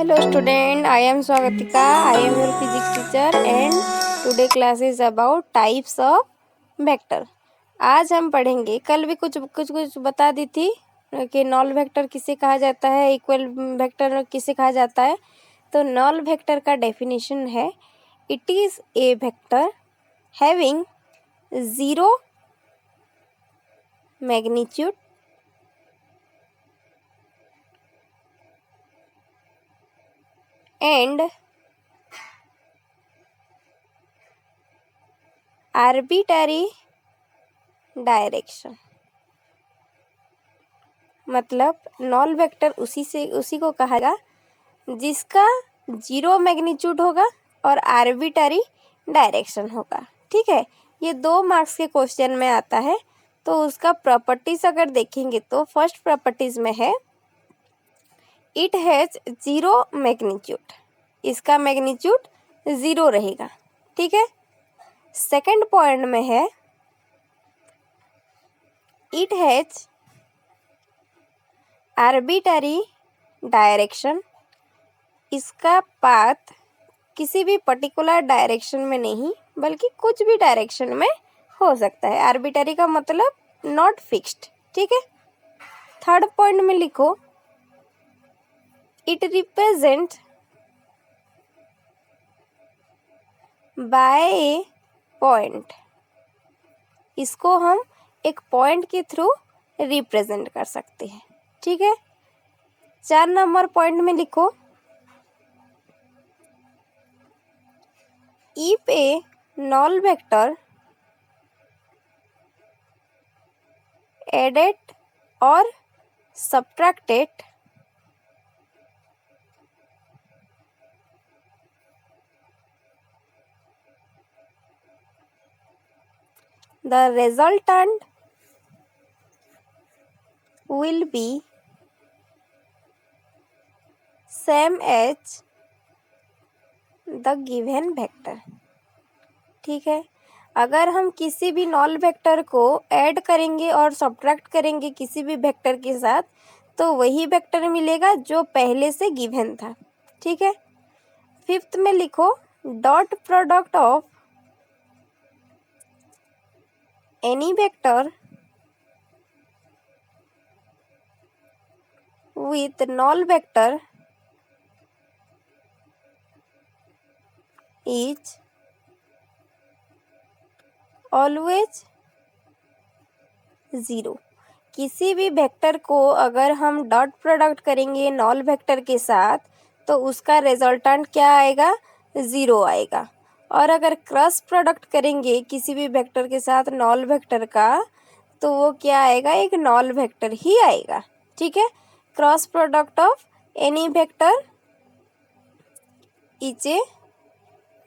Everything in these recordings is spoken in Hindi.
Hello student, I am Swagatika. I am your physics teacher and today class is about types of vector. आज हम पढ़ेंगे, कल भी कुछ बता दी थी कि नॉल वेक्टर किसे कहा जाता है, इक्वल वेक्टर किसे कहा जाता है। तो नॉल वेक्टर का डेफिनेशन है, it is a vector having zero magnitude and arbitrary direction. मतलब नॉल वेक्टर उसी को कहेगा जिसका जीरो मैग्नीट्यूड होगा और आर्बिट्ररी डायरेक्शन होगा। ठीक है, ये 2 मार्क्स के क्वेश्चन में आता है। तो उसका प्रॉपर्टीज अगर देखेंगे तो फर्स्ट प्रॉपर्टीज में है इट हैज जीरो मैग्नीट्यूड, इसका मैग्नीट्यूड 0 रहेगा। ठीक है, सेकंड पॉइंट में है इट हैज आर्बिट्ररी डायरेक्शन, इसका पाथ किसी भी पर्टिकुलर डायरेक्शन में नहीं बल्कि कुछ भी डायरेक्शन में हो सकता है। आर्बिट्ररी का मतलब नॉट फिक्स्ड। ठीक है, थर्ड पॉइंट में लिखो it represent by A point, इसको हम एक पॉइंट के थ्रू रिप्रेजेंट कर सकते हैं। ठीक है, 4 नंबर पॉइंट में लिखो if A null vector added or subtracted the resultant will be same as the given vector। ठीक है, अगर हम किसी भी नॉल वेक्टर को ऐड करेंगे और सब्ट्रैक्ट करेंगे किसी भी वेक्टर के साथ तो वही वेक्टर मिलेगा जो पहले से गिवन था। ठीक है, फिफ्थ में लिखो dot product of any vector with knoll vector is always 0। किसी भी वेक्टर को अगर हम डॉट प्रोडक्ट करेंगे नॉल वेक्टर के साथ तो उसका रिजल्टेंट क्या आएगा, 0 आएगा। और अगर क्रॉस प्रोडक्ट करेंगे किसी भी वेक्टर के साथ नॉल वेक्टर का तो वो क्या आएगा, एक नॉल वेक्टर ही आएगा। ठीक है, cross product of any vector is a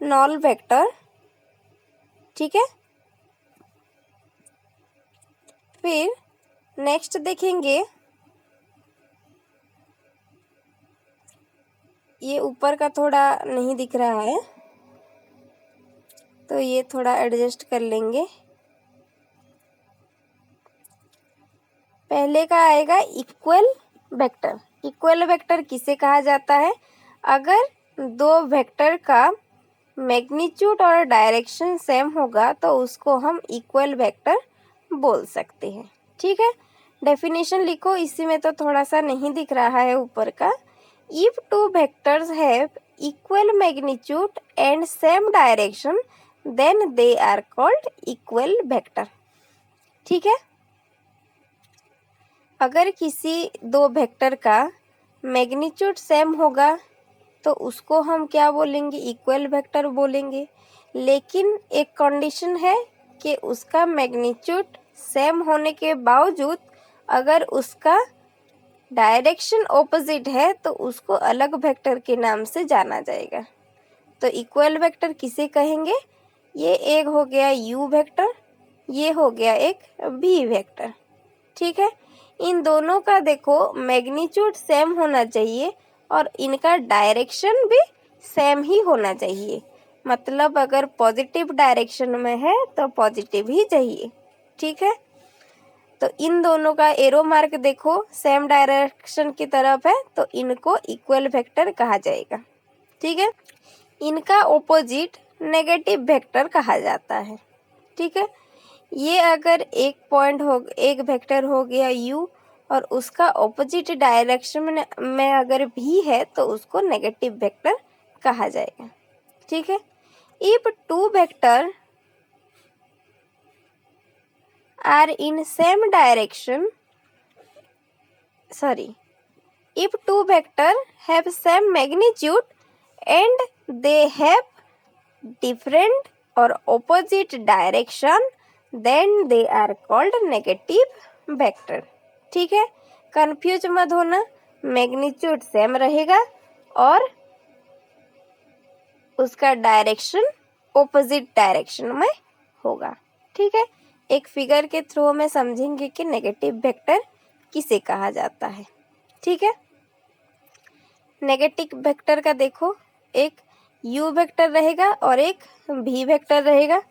knoll vector. ठीक है, फिर नेक्स्ट देखेंगे, ये ऊपर का थोड़ा नहीं दिख रहा है तो ये थोड़ा एडजस्ट कर लेंगे। पहले का आएगा इक्वल वेक्टर। इक्वल वेक्टर किसे कहा जाता है, अगर 2 वेक्टर का मैग्नीट्यूड और डायरेक्शन सेम होगा तो उसको हम इक्वल वेक्टर बोल सकते हैं। ठीक है, डेफिनेशन लिखो, इसी में तो थोड़ा सा नहीं दिख रहा है ऊपर का। If 2 vectors have equal magnitude and same direction then they are called equal vector. ठीक है, अगर किसी 2 वेक्टर का मैग्नीट्यूड सेम होगा तो उसको हम क्या बोलेंगे, इक्वल वेक्टर बोलेंगे। लेकिन एक कंडीशन है कि उसका मैग्नीट्यूड सेम होने के बावजूद अगर उसका डायरेक्शन ऑपोजिट है तो उसको अलग वेक्टर के नाम से जाना जाएगा। तो इक्वल वेक्टर किसे कहेंगे, ये एक हो गया u वेक्टर, ये हो गया एक v वेक्टर। ठीक है, इन दोनों का देखो मैग्नीट्यूड सेम होना चाहिए और इनका डायरेक्शन भी सेम ही होना चाहिए। मतलब अगर पॉजिटिव डायरेक्शन में है तो पॉजिटिव ही चाहिए। ठीक है, तो इन दोनों का एरो मार्क देखो सेम डायरेक्शन की तरफ है, तो इनको इक्वल वेक्टर कहा जाएगा। ठीक है, इनका ऑपोजिट नेगेटिव वेक्टर कहा जाता है। ठीक है, ये अगर एक वेक्टर हो गया u और उसका ऑपोजिट डायरेक्शन में अगर v है तो उसको नेगेटिव वेक्टर कहा जाएगा। ठीक है, if two vector are in same direction, if two vector have same magnitude and they have different or opposite direction, then they are called negative vector। ठीक है, कंफ्यूज मत होना, मैग्नीट्यूड सेम रहेगा और उसका डायरेक्शन ऑपोजिट डायरेक्शन में होगा। ठीक है, एक फिगर के थ्रू में समझेंगे कि नेगेटिव वेक्टर किसे कहा जाता है। ठीक है, नेगेटिव वेक्टर का देखो, एक u वेक्टर रहेगा और एक v वेक्टर रहेगा।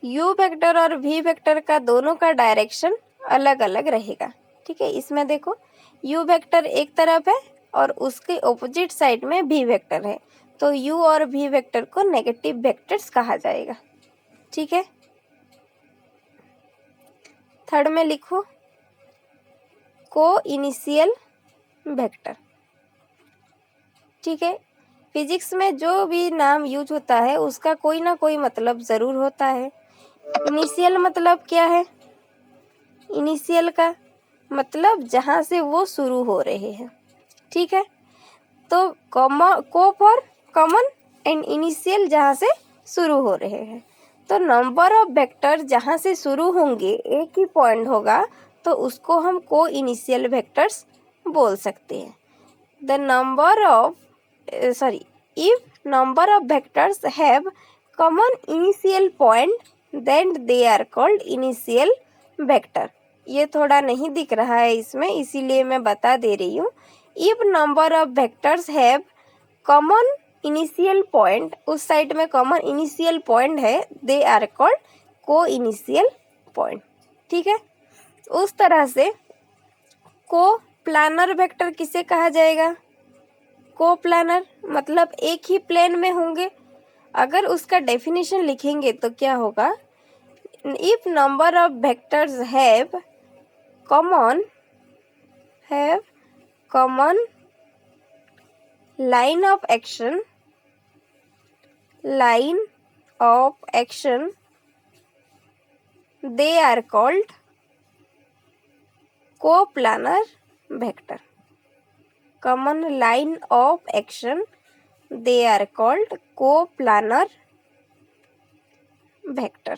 u वेक्टर और v वेक्टर का दोनों का डायरेक्शन अलग अलग रहेगा। ठीक है, इसमें देखो u वेक्टर एक तरफ है और उसके ऑपोजिट साइड में v वेक्टर है, तो u और v वेक्टर को नेगेटिव वेक्टर्स कहा जाएगा। ठीक है, थर्ड में लिखो को इनिशियल वेक्टर। ठीक है, फिजिक्स में जो भी नाम यूज होता है उसका कोई ना कोई मतलब ज़रूर होता है। इनिशियल मतलब क्या है? इनिशियल का मतलब जहाँ से वो शुरू हो रहे हैं। ठीक है, तो को फॉर कॉमन एंड इनिशियल जहाँ से शुरू हो रहे हैं, तो नंबर ऑफ वेक्टर जहाँ से शुरू होंगे एक ही पॉइंट होगा तो उसको हम को इनिशियल वेक्टर्स बोल सकते हैं। The number of if number of vectors have common initial point then they are called initial vector। ये थोड़ा नहीं दिख रहा है इसमें, इसीलिए मैं बता दे रही हूँ। if number of vectors have common initial point, उस साइड में common initial point है, they are called co-initial point। ठीक है, उस तरह से को प्लानर वेक्टर किसे कहा जाएगा? को प्लानर मतलब एक ही प्लेन में होंगे। अगर उसका डेफिनेशन लिखेंगे तो क्या होगा? If number of vectors have common line of action they are called coplanar vector. common line of action they are called co-planar vector।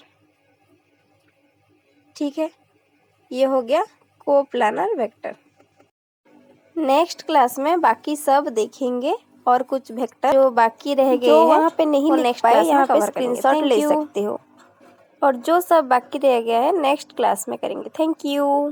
ठीक है, ये हो गया co-planar vector। नेक्स्ट क्लास में बाकी सब देखेंगे और कुछ वेक्टर जो बाकी रह गए हैं वहाँ पे नहीं लिख पाए, यहाँ पे स्क्रीनशॉट ले सकते हो, और जो सब बाकी रह गया है नेक्स्ट क्लास में करेंगे। Thank you.